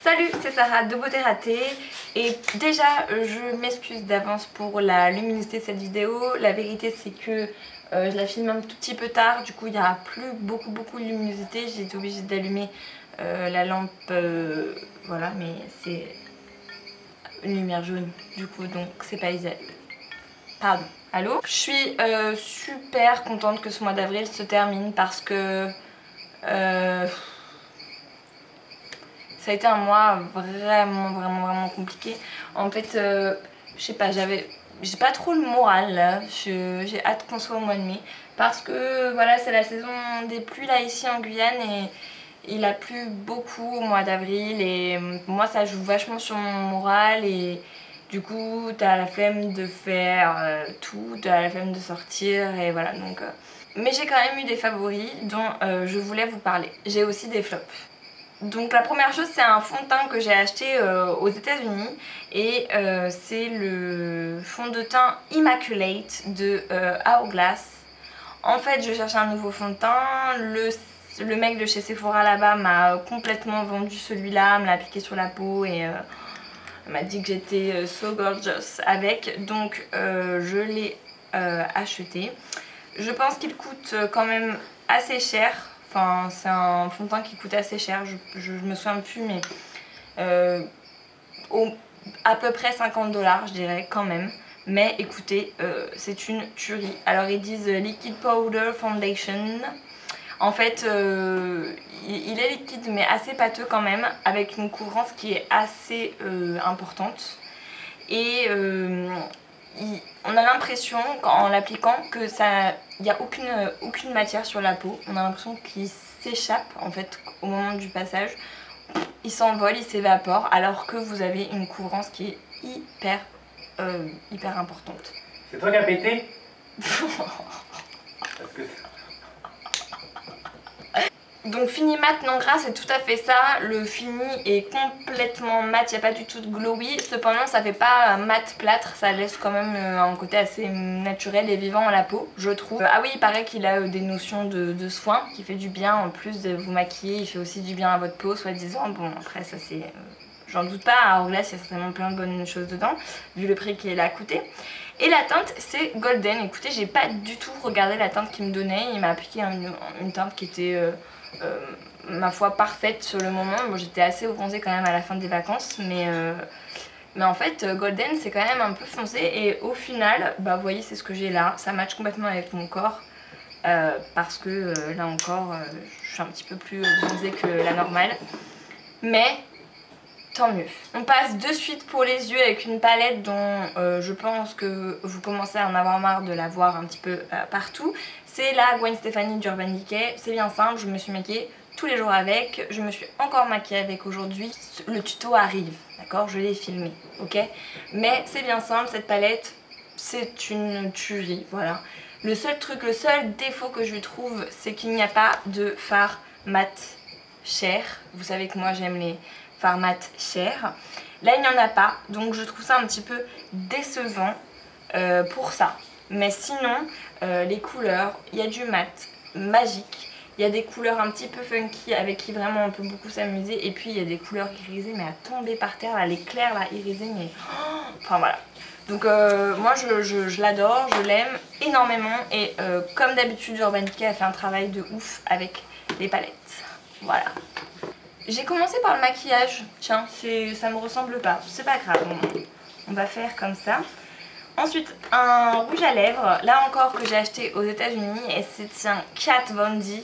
Salut, c'est Sarah de Beauté Ratée et déjà je m'excuse d'avance pour la luminosité de cette vidéo. La vérité c'est que je la filme un tout petit peu tard, du coup il n'y a plus beaucoup de luminosité. J'ai été obligée d'allumer la lampe, voilà, mais c'est une lumière jaune du coup donc c'est pas idéal. Pardon. Allô? Je suis super contente que ce mois d'avril se termine parce que ça a été un mois vraiment compliqué. En fait, je sais pas, j'ai pas trop le moral là. J'ai hâte qu'on soit au mois de mai. Parce que voilà, c'est la saison des pluies là ici en Guyane et il a plu beaucoup au mois d'avril. Et moi, ça joue vachement sur mon moral. Et du coup, t'as la flemme de faire tout, t'as la flemme de sortir. Et voilà, donc. Mais j'ai quand même eu des favoris dont je voulais vous parler. J'ai aussi des flops. Donc la première chose, c'est un fond de teint que j'ai acheté aux États-Unis et c'est le fond de teint Immaculate de Hourglass. En fait, je cherchais un nouveau fond de teint. Le mec de chez Sephora là-bas m'a complètement vendu celui-là, me l'a appliqué sur la peau et m'a dit que j'étais so gorgeous avec. Donc je l'ai acheté. Je pense qu'il coûte quand même assez cher. Enfin, c'est un fond de teint qui coûte assez cher, je me souviens plus, mais à peu près 50 $, je dirais, quand même. Mais écoutez, c'est une tuerie. Alors ils disent Liquid Powder Foundation. En fait, il est liquide mais assez pâteux quand même, avec une couvrance qui est assez importante. Et on a l'impression, en l'appliquant, que ça, il n'y a aucune matière sur la peau. On a l'impression qu'il s'échappe en fait au moment du passage. Il s'envole, il s'évapore, alors que vous avez une couvrance qui est hyper importante. C'est toi qui as pété? Parce que... Donc fini mat non gras, c'est tout à fait ça. Le fini est complètement mat, il n'y a pas du tout de glowy. Cependant ça fait pas mat plâtre, ça laisse quand même un côté assez naturel et vivant à la peau, je trouve. Ah oui, il paraît qu'il a des notions de soin qui fait du bien en plus de vous maquiller. Il fait aussi du bien à votre peau, soi-disant. Bon après ça c'est... j'en doute pas, à Hourglass il y a certainement plein de bonnes choses dedans, vu le prix qu'il a coûté. Et la teinte c'est Golden. Écoutez, j'ai pas du tout regardé la teinte qu'il me donnait. Il m'a appliqué une teinte qui était... ma foi parfaite sur le moment. Bon, j'étais assez bronzée quand même à la fin des vacances, mais en fait Golden c'est quand même un peu foncé et au final bah vous voyez c'est ce que j'ai là, ça match complètement avec mon corps parce que là encore je suis un petit peu plus bronzée que la normale, mais tant mieux. On passe de suite pour les yeux avec une palette dont je pense que vous commencez à en avoir marre de la voir un petit peu partout. C'est la Gwen Stefani d'Urban Decay. C'est bien simple, je me suis maquillée tous les jours avec. Je me suis encore maquillée avec aujourd'hui. Le tuto arrive, d'accord? Je l'ai filmé, ok? Mais c'est bien simple, cette palette, c'est une tuerie, voilà. Le seul défaut que je lui trouve, c'est qu'il n'y a pas de fard mat cher. Vous savez que moi j'aime les fards mat cher. Là il n'y en a pas, donc je trouve ça un petit peu décevant pour ça. Mais sinon, les couleurs, il y a du mat magique, il y a des couleurs un petit peu funky avec qui vraiment on peut beaucoup s'amuser. Et puis il y a des couleurs irisées mais à tomber par terre, là, les clairs là irisés, mais enfin voilà. Donc moi je l'adore, je l'aime énormément et comme d'habitude Urban Decay a fait un travail de ouf avec les palettes. Voilà. J'ai commencé par le maquillage, tiens, ça me ressemble pas, c'est pas grave, on va faire comme ça. Ensuite un rouge à lèvres, là encore que j'ai acheté aux États-Unis et c'est un Kat Von D.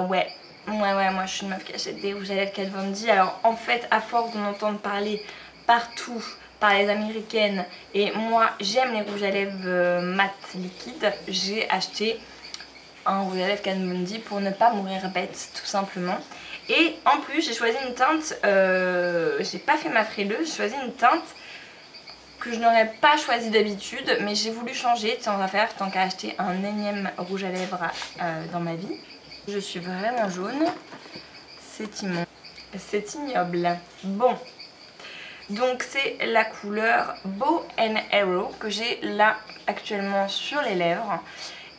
Ouais, moi je suis une meuf qui achète des rouges à lèvres Kat Von D. Alors en fait à force d'en entendre parler partout par les américaines et moi j'aime les rouges à lèvres mat liquide, j'ai acheté un rouge à lèvres Kat Von D pour ne pas mourir bête tout simplement. Et en plus j'ai choisi une teinte, j'ai pas fait ma frileuse, j'ai choisi une teinte que je n'aurais pas choisi d'habitude, mais j'ai voulu changer tant qu'à faire, tant qu'à acheter un énième rouge à lèvres dans ma vie. Je suis vraiment jaune, c'est immonde, c'est ignoble. Bon, donc c'est la couleur Bow and Arrow que j'ai là actuellement sur les lèvres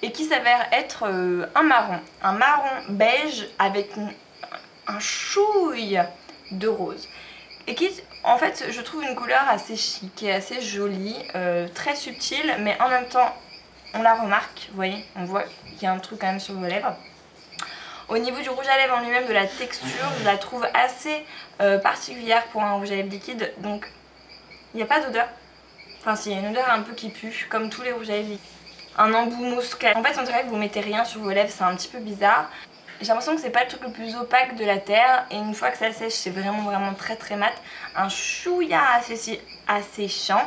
et qui s'avère être un marron beige avec un chouille de rose. Et qui, en fait, je trouve une couleur assez chic et assez jolie, très subtile, mais en même temps, on la remarque, vous voyez, on voit qu'il y a un truc quand même sur vos lèvres. Au niveau du rouge à lèvres en lui-même, de la texture, je la trouve assez particulière pour un rouge à lèvres liquide, donc il n'y a pas d'odeur. Enfin si, il y a une odeur un peu qui pue, comme tous les rouges à lèvres liquides. Un embout mousse. En fait, on dirait que vous mettez rien sur vos lèvres, c'est un petit peu bizarre. J'ai l'impression que c'est pas le truc le plus opaque de la terre, et une fois que ça sèche, c'est vraiment très très mat. Un chouïa asséchant.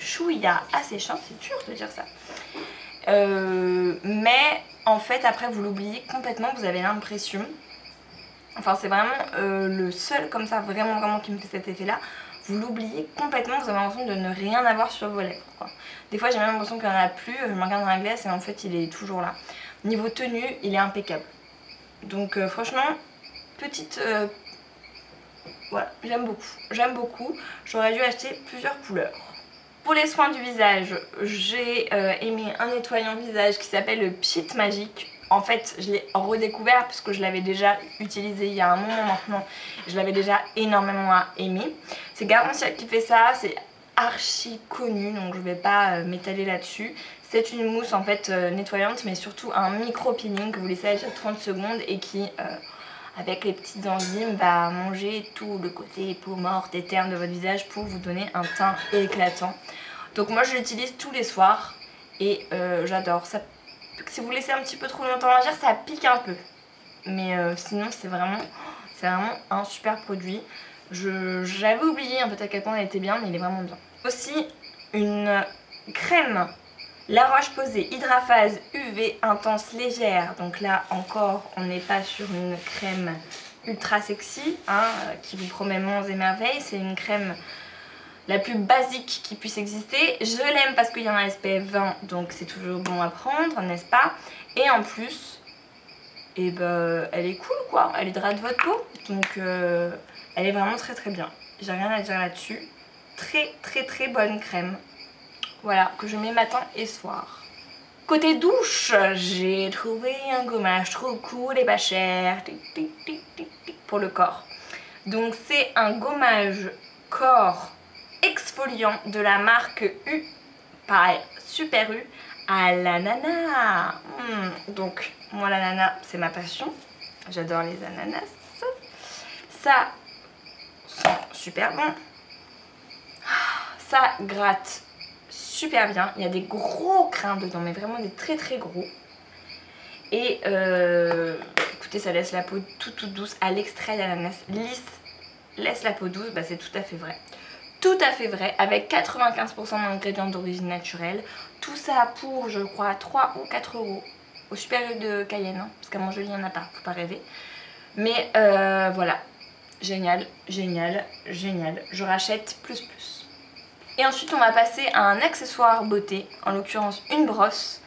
Chouïa asséchant, c'est dur de dire ça. Mais en fait, après, vous l'oubliez complètement, vous avez l'impression. Enfin, c'est vraiment le seul comme ça, vraiment qui me fait cet effet-là. Vous l'oubliez complètement, vous avez l'impression de ne rien avoir sur vos lèvres, quoi. Des fois, j'ai même l'impression qu'il n'y en a plus, je me regarde dans la glace et en fait, il est toujours là. Niveau tenue, il est impeccable. Donc franchement, petite... voilà, j'aime beaucoup. J'aurais dû acheter plusieurs couleurs. Pour les soins du visage, j'ai aimé un nettoyant visage qui s'appelle le Pchit Magique. En fait, je l'ai redécouvert parce que je l'avais déjà utilisé il y a un moment maintenant. Je l'avais déjà énormément aimé. C'est Garantia qui fait ça, c'est archi connu, donc je ne vais pas m'étaler là-dessus. C'est une mousse en fait nettoyante, mais surtout un micro-peeling que vous laissez agir 30 secondes et qui, avec les petites enzymes, va manger tout le côté peau morte et terne de votre visage pour vous donner un teint éclatant. Donc moi je l'utilise tous les soirs et j'adore. Si vous laissez un petit peu trop longtemps agir, ça pique un peu. Mais sinon c'est vraiment un super produit. J'avais oublié un peu à quel point elle était bien, mais il est vraiment bien. Aussi une crème La Roche-Posay Hydraphase UV Intense Légère. Donc là encore, on n'est pas sur une crème ultra sexy, hein, qui vous promet monts et merveilles. C'est une crème la plus basique qui puisse exister. Je l'aime parce qu'il y en a SPF 20, donc c'est toujours bon à prendre, n'est-ce pas? Et en plus, et ben, elle est cool quoi, elle hydrate votre peau, donc elle est vraiment très bien. J'ai rien à dire là-dessus. Très bonne crème. Voilà, que je mets matin et soir. Côté douche, j'ai trouvé un gommage trop cool et pas cher pour le corps. Donc c'est un gommage corps exfoliant de la marque U, pareil, Super U, à l'ananas. Donc moi l'ananas c'est ma passion, j'adore les ananas. Ça sent super bon, ça gratte super bien, il y a des gros grains dedans, mais vraiment des très gros. Et écoutez, ça laisse la peau toute douce. À l'extrait d'ananas lisse laisse la peau douce, bah c'est tout à fait vrai. Tout à fait vrai, avec 95% d'ingrédients d'origine naturelle. Tout ça pour, je crois, 3 ou 4 euros. Au Super U de Cayenne, hein, parce qu'à Montjoly, il n'y en a pas, faut pas rêver. Mais voilà, génial. Je rachète plus. Et ensuite, on va passer à un accessoire beauté, en l'occurrence une brosse.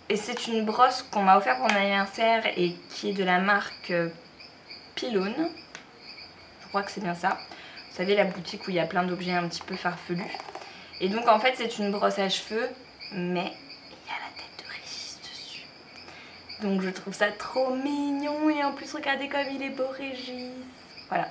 Et c'est une brosse qu'on m'a offert pour mon anniversaire et qui est de la marque Pylone. Je crois que c'est bien ça. Vous savez, la boutique où il y a plein d'objets un petit peu farfelus. Et donc en fait c'est une brosse à cheveux, mais il y a la tête de Régis dessus. Donc je trouve ça trop mignon et en plus regardez comme il est beau Régis. Voilà.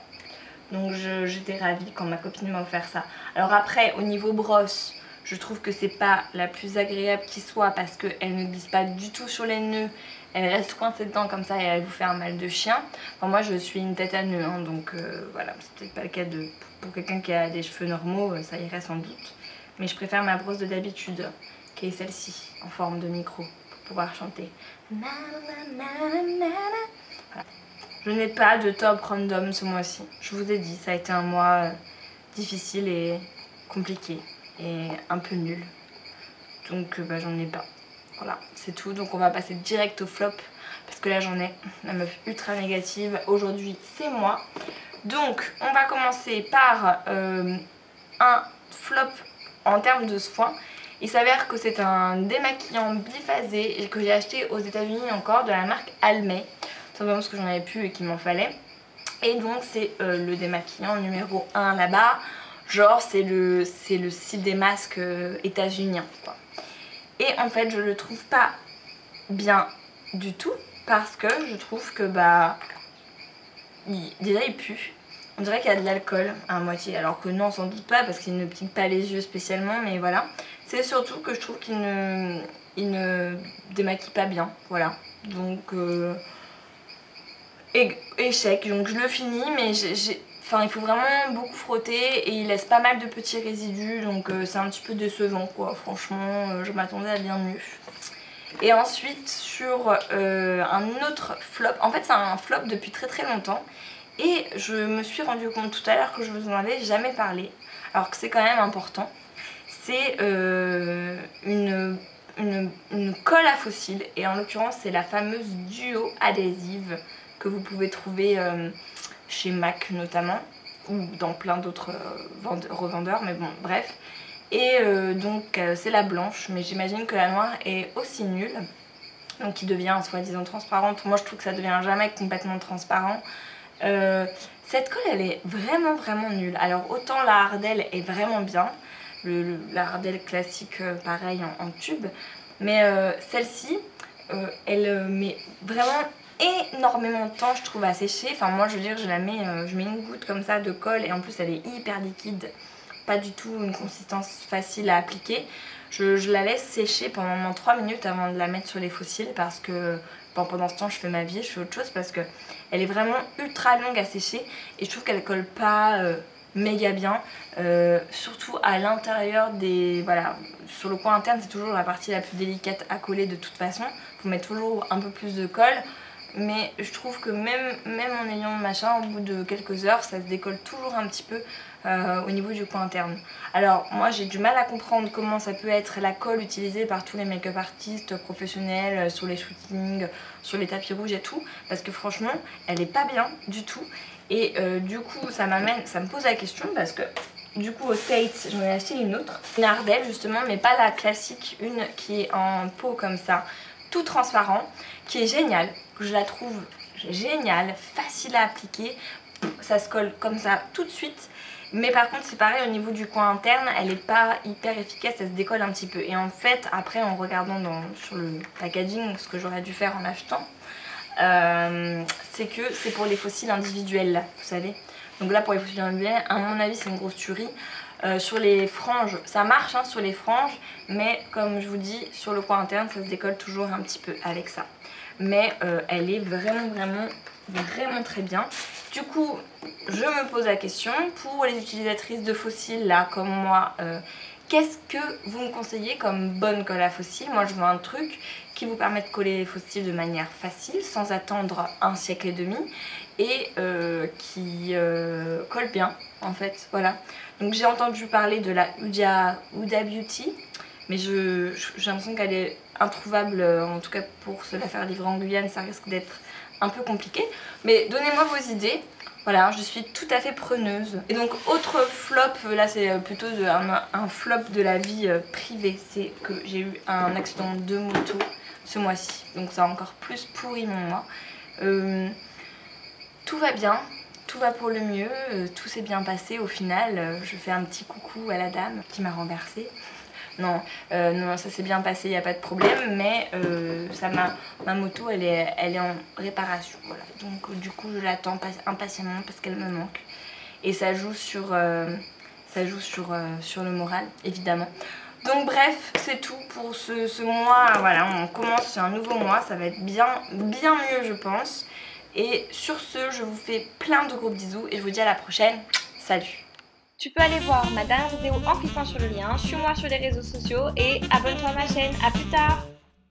Donc j'étais ravie quand ma copine m'a offert ça. Alors après au niveau brosse, je trouve que c'est pas la plus agréable qui soit parce qu'elle ne glisse pas du tout sur les nœuds. Elle reste coincée dedans comme ça et elle vous fait un mal de chien. Enfin, moi je suis une tête à nœud, hein, donc voilà, c'est peut-être pas le cas pour quelqu'un qui a des cheveux normaux, ça irait sans doute. Mais je préfère ma brosse de d'habitude, qui est celle-ci, en forme de micro, pour pouvoir chanter. Voilà. Je n'ai pas de top random ce mois-ci. Je vous ai dit, ça a été un mois difficile et compliqué et un peu nul. Donc bah, j'en ai pas. Voilà, c'est tout. Donc on va passer direct au flop parce que là j'en ai la meuf ultra négative. Aujourd'hui c'est moi. Donc on va commencer par un flop en termes de soins. Il s'avère que c'est un démaquillant biphasé que j'ai acheté aux États-Unis encore de la marque Almay. Simplement parce que j'en avais plus et qu'il m'en fallait. Et donc c'est le démaquillant numéro 1 là-bas. Genre c'est le style des masques états-uniens quoi. Et en fait je le trouve pas bien du tout parce que je trouve que bah déjà il pue. On dirait qu'il y a de l'alcool à moitié, alors que non, sans doute pas, parce qu'il ne pique pas les yeux spécialement, mais voilà. C'est surtout que je trouve qu'il ne démaquille pas bien, voilà. Donc, échec, donc je le finis, mais enfin, il faut vraiment beaucoup frotter et il laisse pas mal de petits résidus, donc c'est un petit peu décevant, quoi. Franchement, je m'attendais à bien mieux. Et ensuite, sur un autre flop, en fait c'est un flop depuis très très longtemps. Et je me suis rendu compte tout à l'heure que je vous en avais jamais parlé, alors que c'est quand même important. C'est une colle à fossiles, et en l'occurrence c'est la fameuse Duo adhésive que vous pouvez trouver chez MAC notamment, ou dans plein d'autres revendeurs, mais bon bref. Et donc c'est la blanche, mais j'imagine que la noire est aussi nulle, donc qui devient soi-disant transparente. Moi je trouve que ça devient jamais complètement transparent. Cette colle elle est vraiment nulle. Alors autant la Ardell est vraiment bien, la Ardell classique pareil en tube, mais celle-ci elle met vraiment énormément de temps je trouve à sécher. Enfin moi je veux dire je mets une goutte comme ça de colle et en plus elle est hyper liquide, pas du tout une consistance facile à appliquer. Je la laisse sécher pendant au moins 3 minutes avant de la mettre sur les fossiles, parce que pendant ce temps je fais ma vie, je fais autre chose, parce que elle est vraiment ultra longue à sécher et je trouve qu'elle colle pas méga bien, surtout à l'intérieur des... Voilà, sur le coin interne c'est toujours la partie la plus délicate à coller de toute façon, faut mettre toujours un peu plus de colle. Mais je trouve que même en ayant machin, au bout de quelques heures, ça se décolle toujours un petit peu au niveau du coin interne. Alors moi j'ai du mal à comprendre comment ça peut être la colle utilisée par tous les make-up artistes professionnels sur les shootings, sur les tapis rouges et tout, parce que franchement elle est pas bien du tout. Et du coup ça me pose la question, parce que du coup au States j'en ai acheté une autre, une Ardell justement, mais pas la classique, une qui est en pot comme ça, tout transparent, qui est géniale, que je la trouve géniale, facile à appliquer, ça se colle comme ça tout de suite. Mais par contre c'est pareil au niveau du coin interne, elle n'est pas hyper efficace, ça se décolle un petit peu. Et en fait après en regardant sur le packaging, ce que j'aurais dû faire en achetant, c'est que c'est pour les fossiles individuels là, vous savez. Donc là pour les fossiles individuels, à mon avis c'est une grosse tuerie. Sur les franges, ça marche hein, sur les franges, mais comme je vous dis, sur le coin interne, ça se décolle toujours un petit peu avec ça. Mais elle est vraiment très bien. Du coup, je me pose la question, pour les utilisatrices de fossiles là, comme moi, qu'est-ce que vous me conseillez comme bonne colle à fossiles? Moi, je veux un truc qui vous permet de coller les fossiles de manière facile, sans attendre 1 siècle et demi, et qui colle bien, en fait, voilà. Donc j'ai entendu parler de la Huda Beauty, mais j'ai l'impression qu'elle est introuvable, en tout cas pour se la faire livrer en Guyane, ça risque d'être un peu compliqué. Mais donnez-moi vos idées, voilà, je suis tout à fait preneuse. Et donc autre flop, là c'est plutôt un flop de la vie privée, c'est que j'ai eu un accident de moto ce mois-ci, donc ça a encore plus pourri mon mois. Tout va bien. Tout va pour le mieux, tout s'est bien passé au final. Je fais un petit coucou à la dame qui m'a renversée. Non, non, ça s'est bien passé, il n'y a pas de problème, mais ma moto elle est en réparation. Voilà. Donc du coup je l'attends impatiemment parce qu'elle me manque. Et ça joue sur le moral, évidemment. Donc bref, c'est tout pour ce mois. Voilà, on commence un nouveau mois, ça va être bien mieux je pense. Et sur ce, je vous fais plein de gros bisous et je vous dis à la prochaine. Salut! Tu peux aller voir ma dernière vidéo en cliquant sur le lien, suis-moi sur les réseaux sociaux et abonne-toi à ma chaîne. À plus tard!